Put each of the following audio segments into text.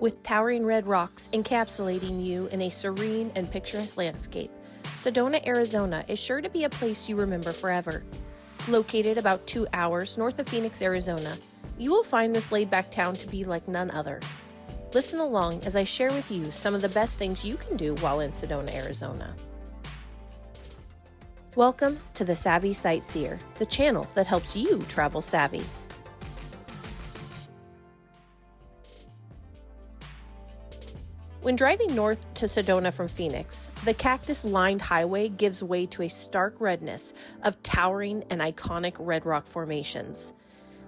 With towering red rocks encapsulating you in a serene and picturesque landscape, Sedona, Arizona is sure to be a place you remember forever. Located about 2 hours north of Phoenix, Arizona, you will find this laid-back town to be like none other. Listen along as I share with you some of the best things you can do while in Sedona, Arizona. Welcome to The Savvy Sightseer, the channel that helps you travel savvy. When driving north to Sedona from Phoenix, the cactus-lined highway gives way to a stark redness of towering and iconic red rock formations.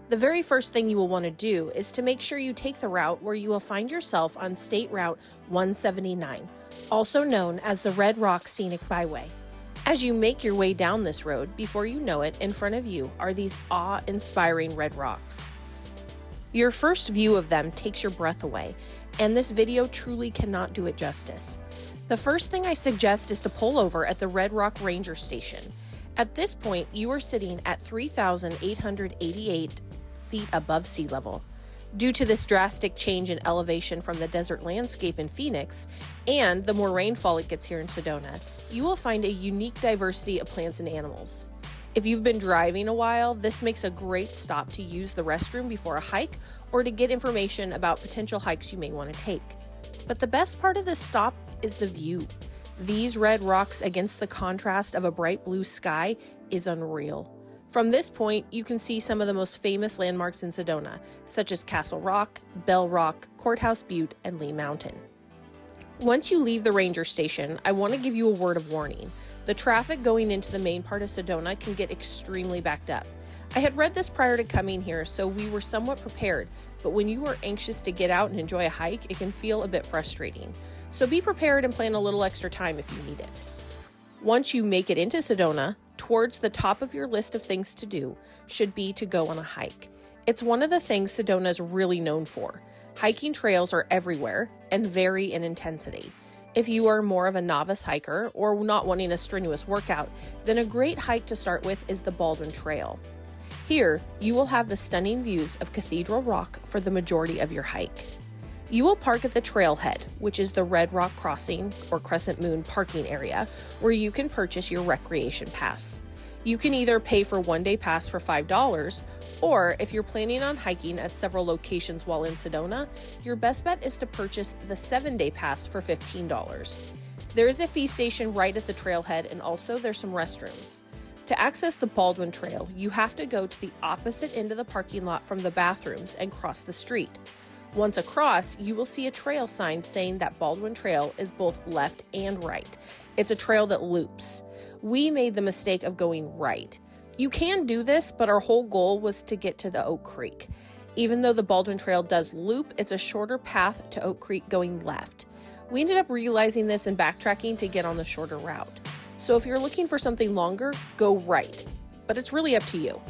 The very first thing you will want to do is to make sure you take the route where you will find yourself on State Route 179, also known as the Red Rock Scenic Byway. As you make your way down this road, before you know it, in front of you are these awe-inspiring red rocks. Your first view of them takes your breath away, and this video truly cannot do it justice. The first thing I suggest is to pull over at the Red Rock Ranger Station. At this point, you are sitting at 3,888 feet above sea level. Due to this drastic change in elevation from the desert landscape in Phoenix, and the more rainfall it gets here in Sedona, you will find a unique diversity of plants and animals. If you've been driving a while, this makes a great stop to use the restroom before a hike or to get information about potential hikes you may want to take. But the best part of this stop is the view. These red rocks against the contrast of a bright blue sky is unreal. From this point, you can see some of the most famous landmarks in Sedona, such as Castle Rock, Bell Rock, Courthouse Butte, and Lee Mountain. Once you leave the ranger station, I want to give you a word of warning. The traffic going into the main part of Sedona can get extremely backed up. I had read this prior to coming here, so we were somewhat prepared, but when you are anxious to get out and enjoy a hike, it can feel a bit frustrating. So be prepared and plan a little extra time if you need it. Once you make it into Sedona, towards the top of your list of things to do should be to go on a hike. It's one of the things Sedona is really known for. Hiking trails are everywhere and vary in intensity. If you are more of a novice hiker or not wanting a strenuous workout, then a great hike to start with is the Baldwin Trail. Here, you will have the stunning views of Cathedral Rock for the majority of your hike. You will park at the trailhead, which is the Red Rock Crossing or Crescent Moon parking area, where you can purchase your recreation pass. You can either pay for one-day pass for $5, or if you're planning on hiking at several locations while in Sedona, your best bet is to purchase the 7-day pass for $15. There is a fee station right at the trailhead, and also there's some restrooms. To access the Baldwin Trail, you have to go to the opposite end of the parking lot from the bathrooms and cross the street. Once across, you will see a trail sign saying that Baldwin Trail is both left and right. It's a trail that loops. We made the mistake of going right. You can do this, but our whole goal was to get to the Oak Creek. Even though the Baldwin Trail does loop, it's a shorter path to Oak Creek going left. We ended up realizing this and backtracking to get on the shorter route. So if you're looking for something longer, go right. But it's really up to you.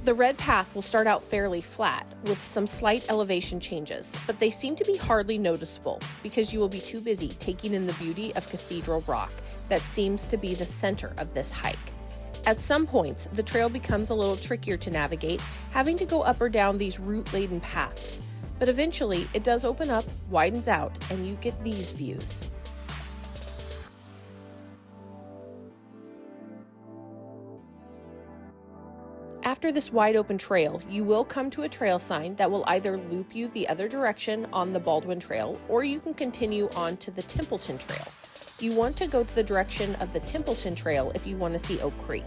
The red path will start out fairly flat with some slight elevation changes, but they seem to be hardly noticeable because you will be too busy taking in the beauty of Cathedral Rock that seems to be the center of this hike. At some points, the trail becomes a little trickier to navigate, having to go up or down these root-laden paths, but eventually it does open up, widens out, and you get these views. After this wide open trail, you will come to a trail sign that will either loop you the other direction on the Baldwin Trail, or you can continue on to the Templeton Trail. You want to go to the direction of the Templeton Trail if you want to see Oak Creek.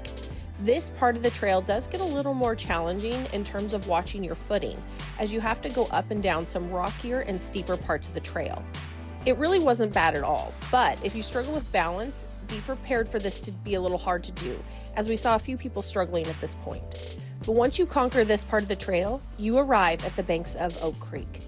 This part of the trail does get a little more challenging in terms of watching your footing, as you have to go up and down some rockier and steeper parts of the trail. It really wasn't bad at all, but if you struggle with balance, be prepared for this to be a little hard to do, as we saw a few people struggling at this point. But once you conquer this part of the trail, you arrive at the banks of Oak Creek.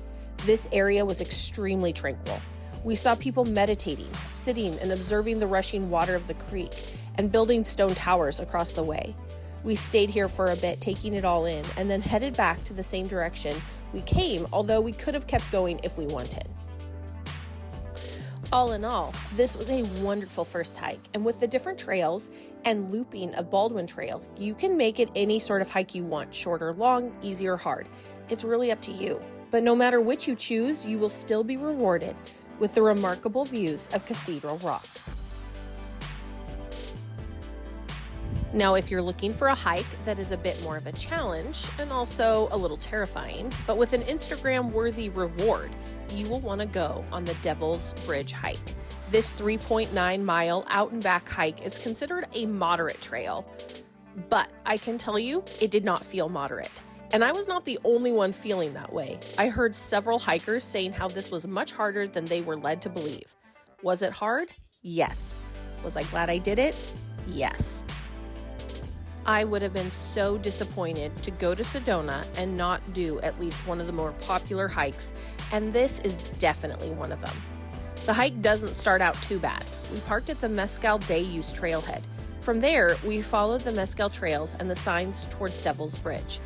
This area was extremely tranquil. We saw people meditating, sitting and observing the rushing water of the creek, and building stone towers across the way. We stayed here for a bit, taking it all in, and then headed back to the same direction we came, although we could have kept going if we wanted. All in all, this was a wonderful first hike, and with the different trails and looping of Baldwin Trail, you can make it any sort of hike you want, short or long, easy or hard. It's really up to you. But no matter which you choose, you will still be rewarded with the remarkable views of Cathedral Rock. Now, if you're looking for a hike that is a bit more of a challenge and also a little terrifying, but with an Instagram-worthy reward, you will want to go on the Devil's Bridge hike. This 3.9-mile out-and-back hike is considered a moderate trail, but I can tell you it did not feel moderate. And I was not the only one feeling that way. I heard several hikers saying how this was much harder than they were led to believe. Was it hard? Yes. Was I glad I did it? Yes. I would have been so disappointed to go to Sedona and not do at least one of the more popular hikes, and this is definitely one of them. The hike doesn't start out too bad. We parked at the Mezcal Day Use trailhead. From there, we followed the Mezcal trails and the signs towards Devil's Bridge.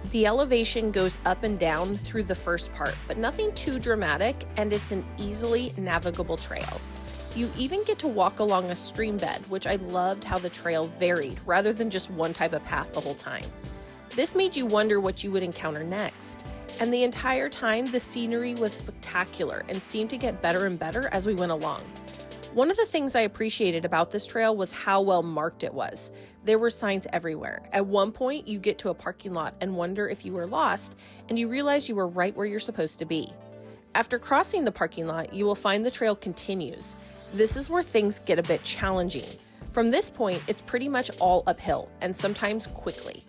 The elevation goes up and down through the first part, but nothing too dramatic, and it's an easily navigable trail. You even get to walk along a stream bed, which I loved how the trail varied rather than just one type of path the whole time. This made you wonder what you would encounter next. And the entire time, the scenery was spectacular and seemed to get better and better as we went along. One of the things I appreciated about this trail was how well marked it was. There were signs everywhere. At one point, you get to a parking lot and wonder if you were lost, and you realize you were right where you're supposed to be. After crossing the parking lot, you will find the trail continues. This is where things get a bit challenging. From this point, it's pretty much all uphill, and sometimes quickly.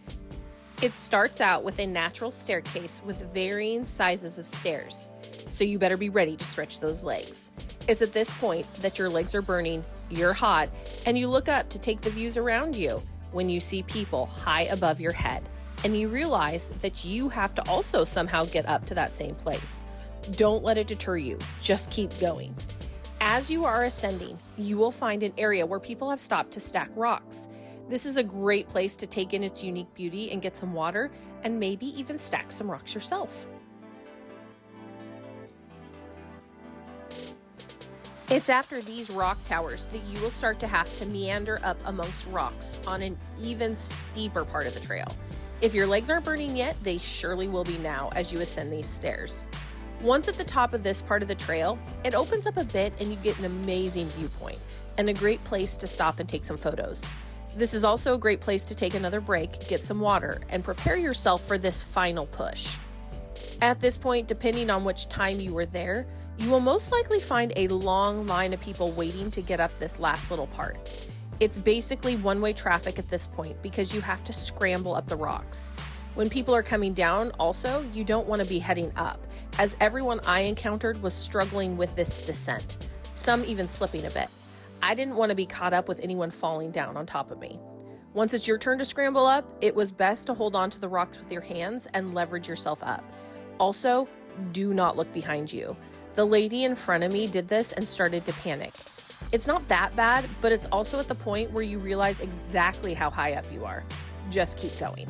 It starts out with a natural staircase with varying sizes of stairs, so you better be ready to stretch those legs. It's at this point that your legs are burning, you're hot, and you look up to take the views around you when you see people high above your head, and you realize that you have to also somehow get up to that same place. Don't let it deter you, just keep going. As you are ascending, you will find an area where people have stopped to stack rocks. This is a great place to take in its unique beauty and get some water, and maybe even stack some rocks yourself. It's after these rock towers that you will start to have to meander up amongst rocks on an even steeper part of the trail. If your legs aren't burning yet, they surely will be now as you ascend these stairs. Once at the top of this part of the trail, it opens up a bit and you get an amazing viewpoint and a great place to stop and take some photos. This is also a great place to take another break, get some water, and prepare yourself for this final push. At this point, depending on which time you were there, you will most likely find a long line of people waiting to get up this last little part. It's basically one-way traffic at this point because you have to scramble up the rocks. When people are coming down, also, you don't want to be heading up, as everyone I encountered was struggling with this descent, some even slipping a bit. I didn't want to be caught up with anyone falling down on top of me. Once it's your turn to scramble up, it was best to hold on to the rocks with your hands and leverage yourself up. Also, do not look behind you. The lady in front of me did this and started to panic. It's not that bad, but it's also at the point where you realize exactly how high up you are. Just keep going.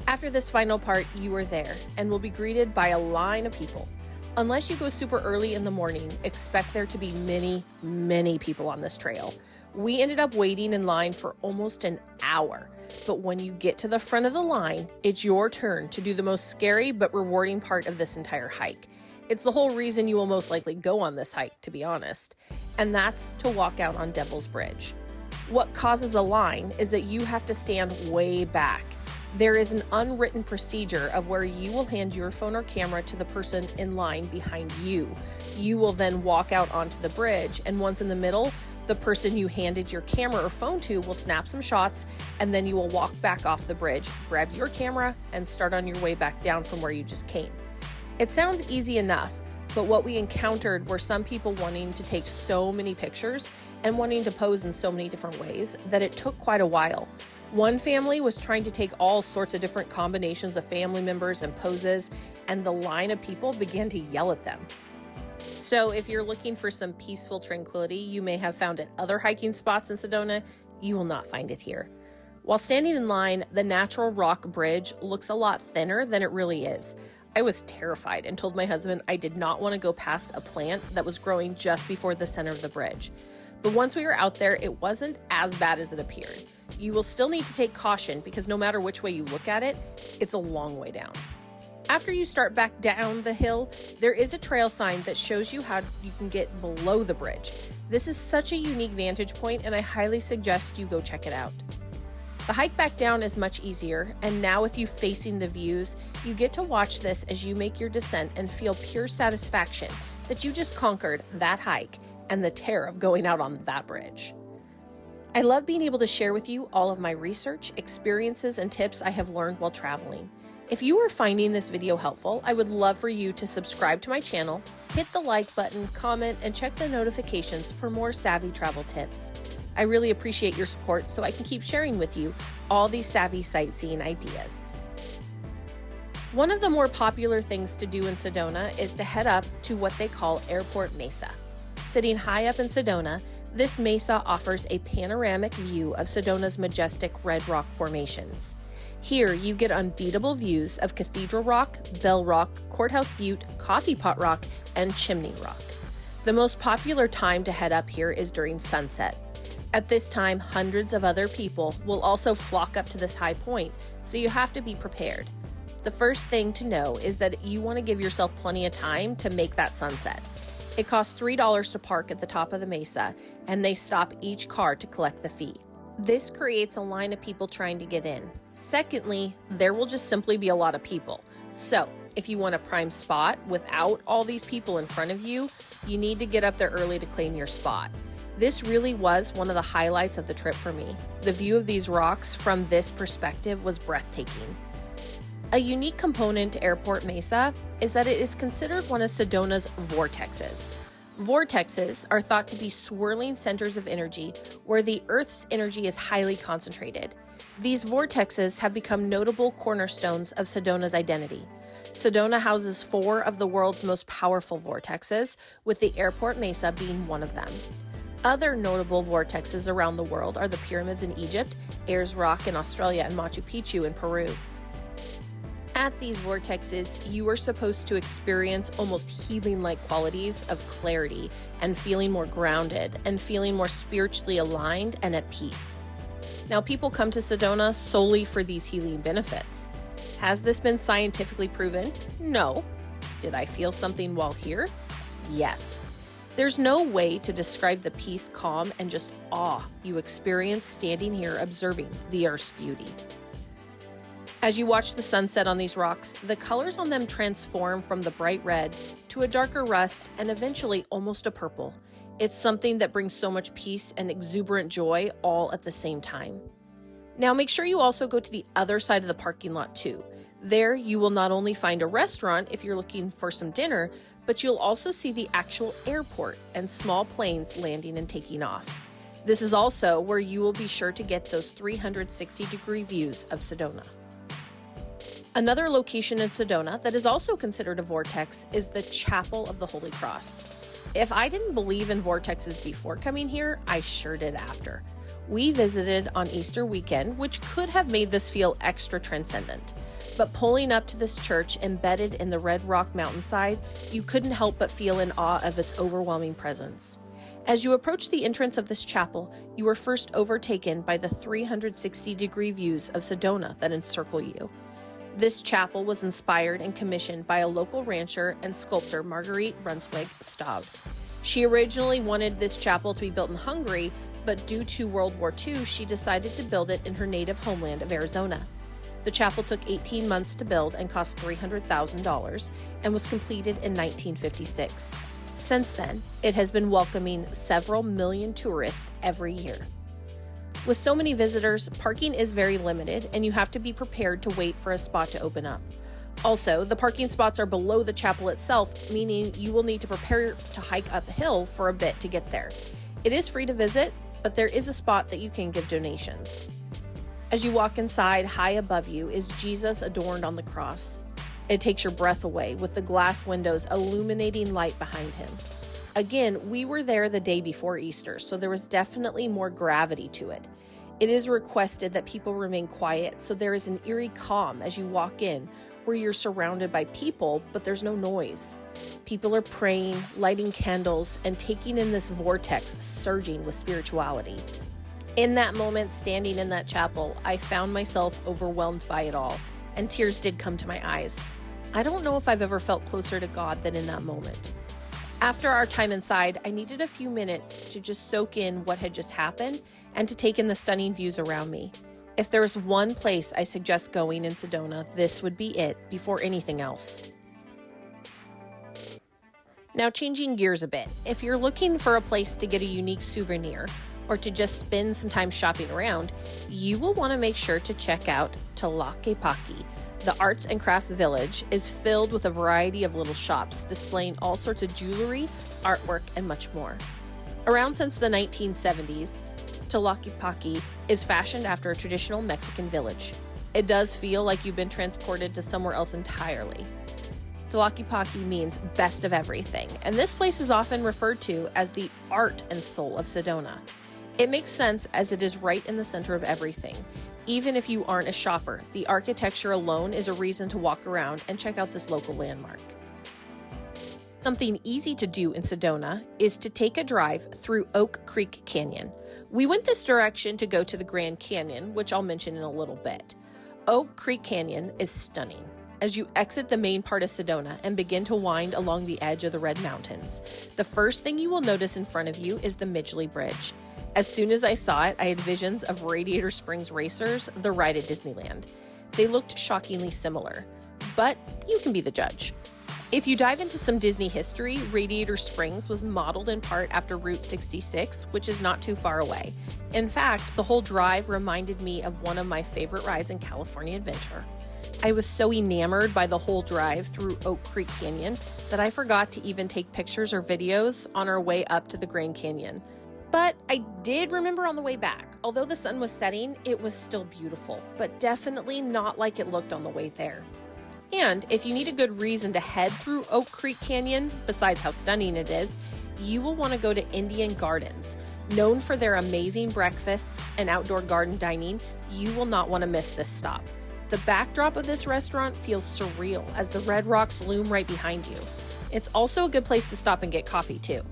After this final part, you are there and will be greeted by a line of people. Unless you go super early in the morning, expect there to be many, many people on this trail. We ended up waiting in line for almost an hour, but when you get to the front of the line, it's your turn to do the most scary but rewarding part of this entire hike. It's the whole reason you will most likely go on this hike, to be honest, and that's to walk out on Devil's Bridge. What causes a line is that you have to stand way back. There is an unwritten procedure of where you will hand your phone or camera to the person in line behind you. You will then walk out onto the bridge, and once in the middle, the person you handed your camera or phone to will snap some shots, and then you will walk back off the bridge, grab your camera, and start on your way back down from where you just came. It sounds easy enough, but what we encountered were some people wanting to take so many pictures and wanting to pose in so many different ways that it took quite a while. One family was trying to take all sorts of different combinations of family members and poses, and the line of people began to yell at them. So if you're looking for some peaceful tranquility you may have found at other hiking spots in Sedona, you will not find it here. While standing in line, the natural rock bridge looks a lot thinner than it really is. I was terrified and told my husband I did not want to go past a plant that was growing just before the center of the bridge. But once we were out there, it wasn't as bad as it appeared. You will still need to take caution because no matter which way you look at it, it's a long way down. After you start back down the hill, there is a trail sign that shows you how you can get below the bridge. This is such a unique vantage point, and I highly suggest you go check it out. The hike back down is much easier, and now with you facing the views, you get to watch this as you make your descent and feel pure satisfaction that you just conquered that hike and the terror of going out on that bridge. I love being able to share with you all of my research, experiences, and tips I have learned while traveling. If you are finding this video helpful, I would love for you to subscribe to my channel, hit the like button, comment, and check the notifications for more savvy travel tips. I really appreciate your support so I can keep sharing with you all these savvy sightseeing ideas. One of the more popular things to do in Sedona is to head up to what they call Airport Mesa. Sitting high up in Sedona, this mesa offers a panoramic view of Sedona's majestic red rock formations. Here, you get unbeatable views of Cathedral Rock, Bell Rock, Courthouse Butte, Coffee Pot Rock, and Chimney Rock. The most popular time to head up here is during sunset. At this time, hundreds of other people will also flock up to this high point, so you have to be prepared. The first thing to know is that you want to give yourself plenty of time to make that sunset. It costs $3 to park at the top of the mesa, and they stop each car to collect the fee. This creates a line of people trying to get in. Secondly, there will just simply be a lot of people. So, if you want a prime spot without all these people in front of you, you need to get up there early to claim your spot. This really was one of the highlights of the trip for me. The view of these rocks from this perspective was breathtaking. A unique component to Airport Mesa is that it is considered one of Sedona's vortexes. Vortexes are thought to be swirling centers of energy where the Earth's energy is highly concentrated. These vortexes have become notable cornerstones of Sedona's identity. Sedona houses 4 of the world's most powerful vortexes, with the Airport Mesa being one of them. Other notable vortexes around the world are the pyramids in Egypt, Ayers Rock in Australia, and Machu Picchu in Peru. At these vortexes, you are supposed to experience almost healing-like qualities of clarity and feeling more grounded and feeling more spiritually aligned and at peace. Now, people come to Sedona solely for these healing benefits. Has this been scientifically proven? No. Did I feel something while here? Yes. There's no way to describe the peace, calm, and just awe you experience standing here observing the Earth's beauty. As you watch the sunset on these rocks, the colors on them transform from the bright red to a darker rust and eventually almost a purple. It's something that brings so much peace and exuberant joy all at the same time. Now make sure you also go to the other side of the parking lot too. There you will not only find a restaurant if you're looking for some dinner, but you'll also see the actual airport and small planes landing and taking off. This is also where you will be sure to get those 360-degree views of Sedona. Another location in Sedona that is also considered a vortex is the Chapel of the Holy Cross. If I didn't believe in vortexes before coming here, I sure did after. We visited on Easter weekend, which could have made this feel extra transcendent. But pulling up to this church embedded in the red rock mountainside, you couldn't help but feel in awe of its overwhelming presence. As you approach the entrance of this chapel, you are first overtaken by the 360-degree views of Sedona that encircle you. This chapel was inspired and commissioned by a local rancher and sculptor, Marguerite Brunswick Staub. She originally wanted this chapel to be built in Hungary, but due to World War II, she decided to build it in her native homeland of Arizona. The chapel took 18 months to build and cost $300,000 and was completed in 1956. Since then, it has been welcoming several million tourists every year. With so many visitors, parking is very limited and you have to be prepared to wait for a spot to open up. Also, the parking spots are below the chapel itself, meaning you will need to prepare to hike uphill for a bit to get there. It is free to visit, but there is a spot that you can give donations. As you walk inside, high above you is Jesus adorned on the cross. It takes your breath away with the glass windows illuminating light behind him. Again, we were there the day before Easter, so there was definitely more gravity to it. It is requested that people remain quiet, so there is an eerie calm as you walk in, where you're surrounded by people, but there's no noise. People are praying, lighting candles, and taking in this vortex surging with spirituality. In that moment, standing in that chapel, I found myself overwhelmed by it all, and tears did come to my eyes. I don't know if I've ever felt closer to God than in that moment. After our time inside, I needed a few minutes to just soak in what had just happened and to take in the stunning views around me. If there was one place I suggest going in Sedona, this would be it before anything else. Now, changing gears a bit, if you're looking for a place to get a unique souvenir or to just spend some time shopping around, you will want to make sure to check out Tlaquepaque. The arts and crafts village is filled with a variety of little shops displaying all sorts of jewelry, artwork, and much more. Around since the 1970s, Tlaquepaque is fashioned after a traditional Mexican village. It does feel like you've been transported to somewhere else entirely. Tlaquepaque means best of everything, and this place is often referred to as the art and soul of Sedona. It makes sense as it is right in the center of everything. Even if you aren't a shopper, the architecture alone is a reason to walk around and check out this local landmark. Something easy to do in Sedona is to take a drive through Oak Creek Canyon. We went this direction to go to the Grand Canyon, which I'll mention in a little bit. Oak Creek Canyon is stunning. As you exit the main part of Sedona and begin to wind along the edge of the Red Mountains, the first thing you will notice in front of you is the Midgley Bridge. As soon as I saw it, I had visions of Radiator Springs Racers, the ride at Disneyland. They looked shockingly similar, but you can be the judge. If you dive into some Disney history, Radiator Springs was modeled in part after Route 66, which is not too far away. In fact, the whole drive reminded me of one of my favorite rides in California Adventure. I was so enamored by the whole drive through Oak Creek Canyon that I forgot to even take pictures or videos on our way up to the Grand Canyon. But I did remember on the way back, although the sun was setting, it was still beautiful, but definitely not like it looked on the way there. And if you need a good reason to head through Oak Creek Canyon, besides how stunning it is, you will want to go to Indian Gardens. Known for their amazing breakfasts and outdoor garden dining, you will not want to miss this stop. The backdrop of this restaurant feels surreal as the red rocks loom right behind you. It's also a good place to stop and get coffee too.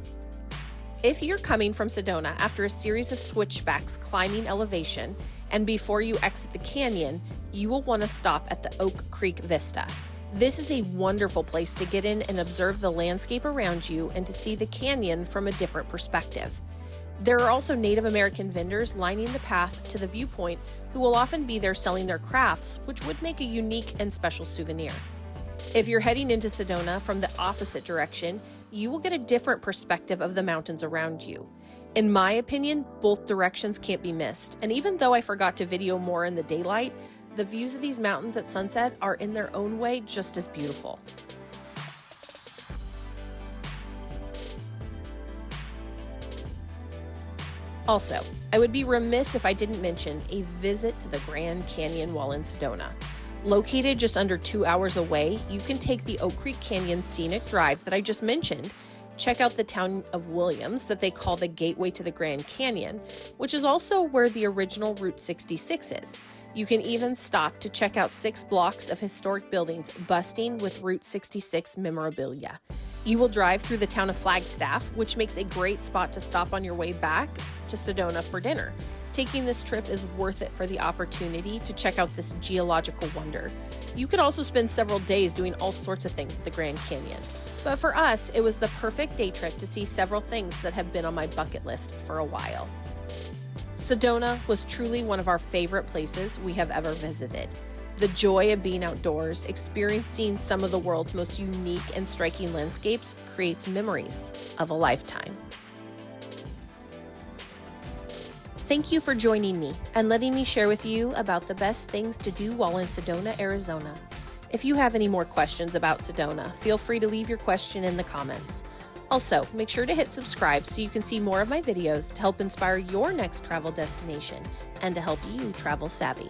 If you're coming from Sedona after a series of switchbacks climbing elevation and before you exit the canyon, you will want to stop at the Oak Creek Vista. This is a wonderful place to get in and observe the landscape around you and to see the canyon from a different perspective. There are also Native American vendors lining the path to the viewpoint who will often be there selling their crafts, which would make a unique and special souvenir. If you're heading into Sedona from the opposite direction, you will get a different perspective of the mountains around you. In my opinion, both directions can't be missed, and even though I forgot to video more in the daylight, the views of these mountains at sunset are in their own way just as beautiful. Also, I would be remiss if I didn't mention a visit to the Grand Canyon while in Sedona. Located just under 2 hours away, you can take the Oak Creek Canyon Scenic Drive that I just mentioned, check out the town of Williams that they call the gateway to the Grand Canyon, which is also where the original Route 66 is. You can even stop to check out 6 blocks of historic buildings busting with Route 66 memorabilia. You will drive through the town of Flagstaff, which makes a great spot to stop on your way back to Sedona for dinner. Taking this trip is worth it for the opportunity to check out this geological wonder. You could also spend several days doing all sorts of things at the Grand Canyon. But for us, it was the perfect day trip to see several things that have been on my bucket list for a while. Sedona was truly one of our favorite places we have ever visited. The joy of being outdoors, experiencing some of the world's most unique and striking landscapes creates memories of a lifetime. Thank you for joining me and letting me share with you about the best things to do while in Sedona, Arizona. If you have any more questions about Sedona, feel free to leave your question in the comments. Also, make sure to hit subscribe so you can see more of my videos to help inspire your next travel destination and to help you travel savvy.